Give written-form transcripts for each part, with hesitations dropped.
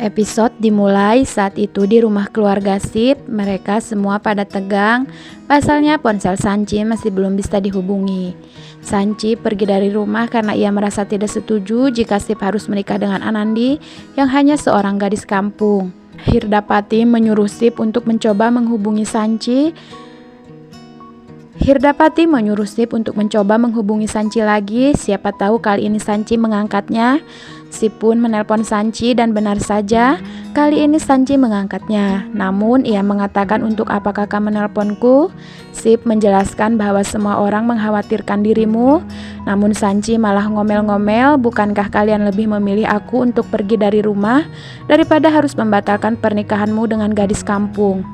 Episode dimulai saat itu di rumah keluarga Sip. Mereka semua pada tegang. Pasalnya ponsel Sanchi masih belum bisa dihubungi. Sanchi pergi dari rumah karena ia merasa tidak setuju jika Sip harus menikah dengan Anandi yang hanya seorang gadis kampung. Hirdapati menyuruh Sip untuk mencoba menghubungi Sanchi. Sanchi lagi. Siapa tahu kali ini Sanchi mengangkatnya. Sip pun menelpon Sanchi dan benar saja, kali ini Sanchi mengangkatnya. Namun ia mengatakan, "Untuk apa kakak menelponku?" Sip menjelaskan bahwa semua orang mengkhawatirkan dirimu. Namun Sanchi malah ngomel-ngomel, "Bukankah kalian lebih memilih aku untuk pergi dari rumah daripada harus membatalkan pernikahanmu dengan gadis kampung?"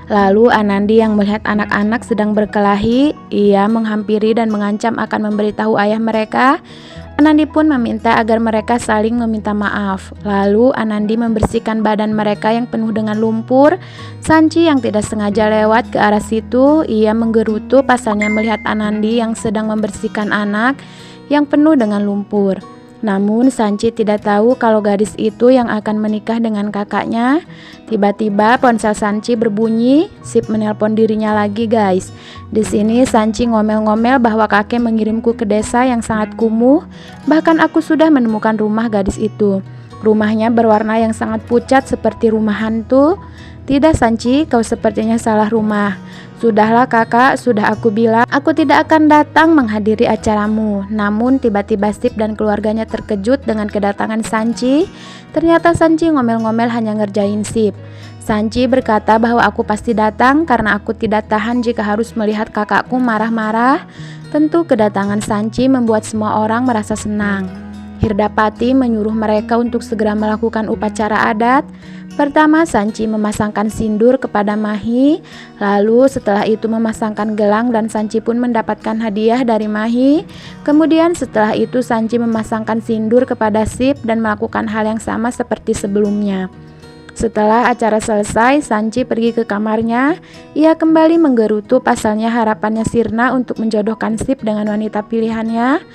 Lalu Anandi yang melihat anak-anak sedang berkelahi, ia menghampiri dan mengancam akan memberitahu ayah mereka. Anandi pun meminta agar mereka saling meminta maaf. Lalu Anandi membersihkan badan mereka yang penuh dengan lumpur. Sanchi yang tidak sengaja lewat ke arah situ, ia menggerutu pasalnya melihat Anandi yang sedang membersihkan anak yang penuh dengan lumpur. Namun Sanchi tidak tahu kalau gadis itu yang akan menikah dengan kakaknya. Tiba-tiba ponsel Sanchi berbunyi. Sip menelpon dirinya lagi, guys. Di sini Sanchi ngomel-ngomel bahwa kakek mengirimku ke desa yang sangat kumuh. Bahkan aku sudah menemukan rumah gadis itu. Rumahnya berwarna yang sangat pucat seperti rumah hantu. Tidak Sanchi, kau sepertinya salah rumah. Sudahlah kakak, sudah aku bilang aku tidak akan datang menghadiri acaramu. Namun tiba-tiba Sip dan keluarganya terkejut dengan kedatangan Sanchi. Ternyata Sanchi ngomel-ngomel hanya ngerjain Sip. Sanchi berkata bahwa aku pasti datang karena aku tidak tahan jika harus melihat kakakku marah-marah. Tentu kedatangan Sanchi membuat semua orang merasa senang. Hirdapati menyuruh mereka untuk segera melakukan upacara adat. Pertama Sanchi memasangkan sindur kepada Mahi, lalu setelah itu memasangkan gelang dan Sanchi pun mendapatkan hadiah dari Mahi. Kemudian setelah itu Sanchi memasangkan sindur kepada Sip dan melakukan hal yang sama seperti sebelumnya. Setelah acara selesai, Sanchi pergi ke kamarnya. Ia kembali menggerutu pasalnya harapannya sirna untuk menjodohkan Sip dengan wanita pilihannya.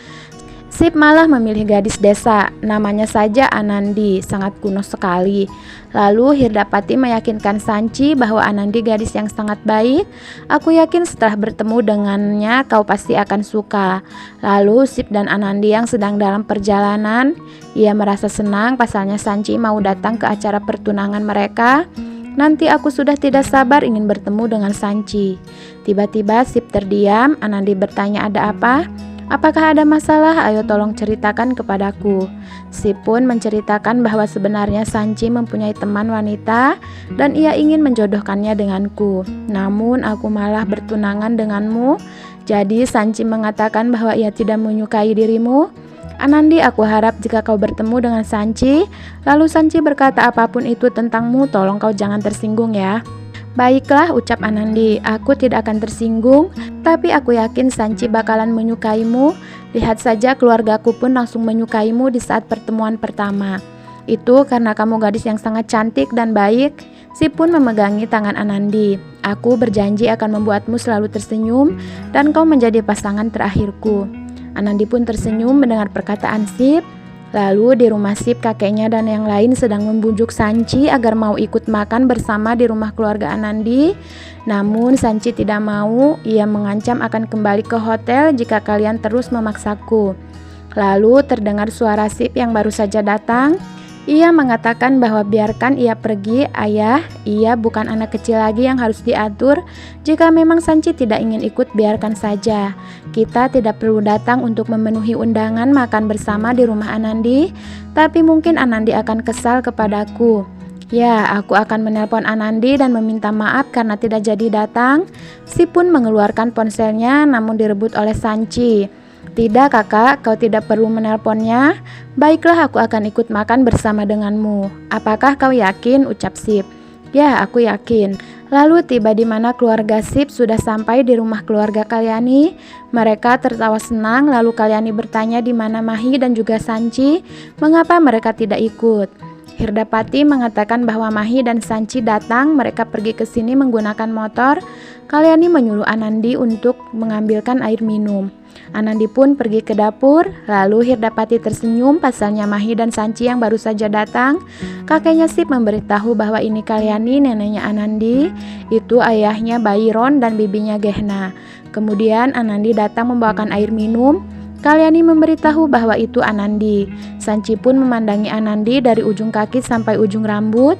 Sip malah memilih gadis desa, namanya saja Anandi, sangat kuno sekali. Lalu Hirdapati meyakinkan Sanchi bahwa Anandi gadis yang sangat baik. Aku yakin setelah bertemu dengannya kau pasti akan suka. Lalu Sip dan Anandi yang sedang dalam perjalanan, ia merasa senang pasalnya Sanchi mau datang ke acara pertunangan mereka. Nanti aku sudah tidak sabar ingin bertemu dengan Sanchi. Tiba-tiba Sip terdiam. Anandi bertanya, "Ada apa? Apakah ada masalah? Ayo tolong ceritakan kepadaku." Sip pun menceritakan bahwa sebenarnya Sanchi mempunyai teman wanita dan ia ingin menjodohkannya denganku. Namun aku malah bertunangan denganmu. Jadi Sanchi mengatakan bahwa ia tidak menyukai dirimu. "Anandi, aku harap jika kau bertemu dengan Sanchi." Lalu Sanchi berkata, "Apapun itu tentangmu, tolong kau jangan tersinggung ya." "Baiklah," ucap Anandi, "aku tidak akan tersinggung, tapi aku yakin Sanchi bakalan menyukaimu. Lihat saja keluargaku pun langsung menyukaimu di saat pertemuan pertama. Itu karena kamu gadis yang sangat cantik dan baik." Sip pun memegangi tangan Anandi. "Aku berjanji akan membuatmu selalu tersenyum dan kau menjadi pasangan terakhirku." Anandi pun tersenyum mendengar perkataan Sip. Lalu di rumah Sip, kakeknya dan yang lain sedang membujuk Sanchi agar mau ikut makan bersama di rumah keluarga Anandi. Namun Sanchi tidak mau. Ia mengancam akan kembali ke hotel jika kalian terus memaksaku. Lalu terdengar suara Sip yang baru saja datang. Ia mengatakan bahwa biarkan ia pergi, ayah. Ia bukan anak kecil lagi yang harus diatur. Jika memang Sanchi tidak ingin ikut, biarkan saja. Kita tidak perlu datang untuk memenuhi undangan makan bersama di rumah Anandi. Tapi mungkin Anandi akan kesal kepadaku. Ya, aku akan menelpon Anandi dan meminta maaf karena tidak jadi datang." Sip pun mengeluarkan ponselnya namun direbut oleh Sanchi. "Tidak kakak, kau tidak perlu menelponnya. Baiklah, aku akan ikut makan bersama denganmu." "Apakah kau yakin?" ucap Sip. "Ya, aku yakin." Lalu tiba di mana keluarga Sip sudah sampai di rumah keluarga Kalyani. Mereka tertawa senang. Lalu Kalyani bertanya di mana Mahi dan juga Sanchi, mengapa mereka tidak ikut. Hirdapati mengatakan bahwa Mahi dan Sanchi datang. Mereka pergi ke sini menggunakan motor. Kalyani menyuruh Anandi untuk mengambilkan air minum. Anandi pun pergi ke dapur, lalu Hirdapati tersenyum pasalnya Mahi dan Sanci yang baru saja datang. Kakeknya Sip memberitahu bahwa ini Kalyani, neneknya Anandi, itu ayahnya bayi Ron dan bibinya Gehna. Kemudian Anandi datang membawakan air minum. Kalyani memberitahu bahwa itu Anandi. Sanci pun memandangi Anandi dari ujung kaki sampai ujung rambut.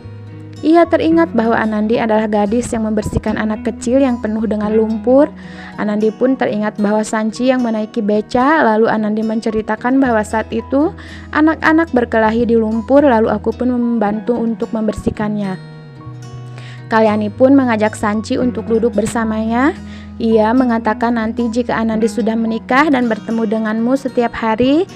Ia teringat bahwa Anandi adalah gadis yang membersihkan anak kecil yang penuh dengan lumpur. Anandi pun teringat bahwa Sanci yang menaiki beca, lalu Anandi menceritakan bahwa saat itu anak-anak berkelahi di lumpur, lalu aku pun membantu untuk membersihkannya. Kalyani pun mengajak Sanci untuk duduk bersamanya. Ia mengatakan nanti jika Anandi sudah menikah dan bertemu denganmu setiap hari,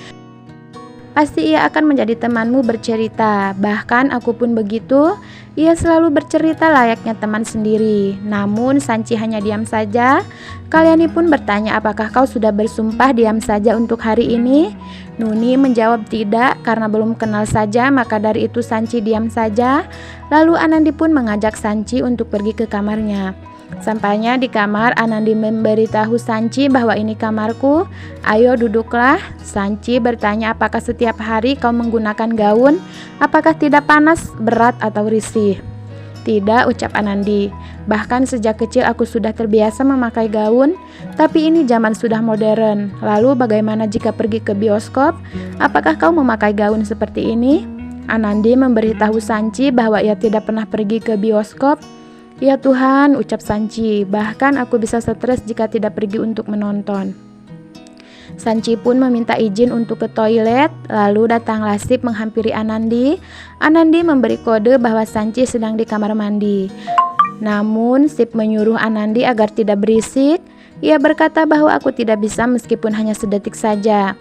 pasti ia akan menjadi temanmu bercerita. Bahkan aku pun begitu. Ia selalu bercerita layaknya teman sendiri. Namun Sanci hanya diam saja. Kalyani pun bertanya, apakah kau sudah bersumpah diam saja untuk hari ini? Nuni menjawab tidak, karena belum kenal saja, maka dari itu Sanci diam saja. Lalu Anandi pun mengajak Sanci untuk pergi ke kamarnya. Sampainya di kamar, Anandi memberitahu Sanci bahwa ini kamarku. Ayo duduklah. Sanci bertanya, apakah setiap hari kau menggunakan gaun? Apakah tidak panas, berat, atau risih? Tidak, ucap Anandi. Bahkan sejak kecil aku sudah terbiasa memakai gaun. Tapi ini zaman sudah modern. Lalu bagaimana jika pergi ke bioskop? Apakah kau memakai gaun seperti ini? Anandi memberitahu Sanci bahwa ia tidak pernah pergi ke bioskop. Ya Tuhan, ucap Sanci, bahkan aku bisa stres jika tidak pergi untuk menonton. Sanci pun meminta izin untuk ke toilet, lalu datanglah Sip menghampiri Anandi. Anandi memberi kode bahwa Sanci sedang di kamar mandi. Namun Sip menyuruh Anandi agar tidak berisik. Ia berkata bahwa aku tidak bisa meskipun hanya sedetik saja.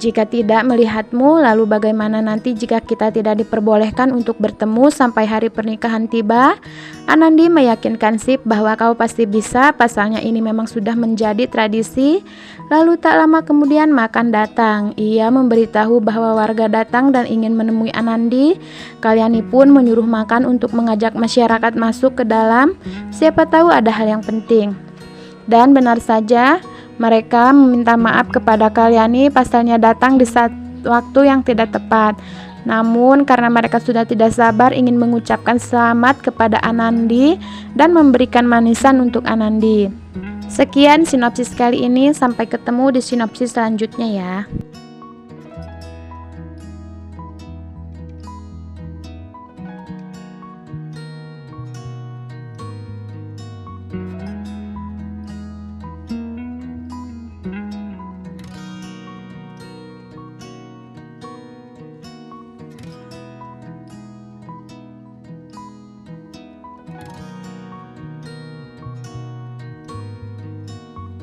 Jika tidak melihatmu, lalu bagaimana nanti jika kita tidak diperbolehkan untuk bertemu sampai hari pernikahan tiba? Anandi meyakinkan Sip bahwa kau pasti bisa, pasalnya ini memang sudah menjadi tradisi. Lalu tak lama kemudian makan datang. Ia memberitahu bahwa warga datang dan ingin menemui Anandi. Kalyani pun menyuruh makan untuk mengajak masyarakat masuk ke dalam. Siapa tahu ada hal yang penting. Dan benar saja, mereka meminta maaf kepada Kalyani pasalnya datang di saat waktu yang tidak tepat. Namun karena mereka sudah tidak sabar ingin mengucapkan selamat kepada Anandi dan memberikan manisan untuk Anandi. Sekian sinopsis kali ini, sampai ketemu di sinopsis selanjutnya ya.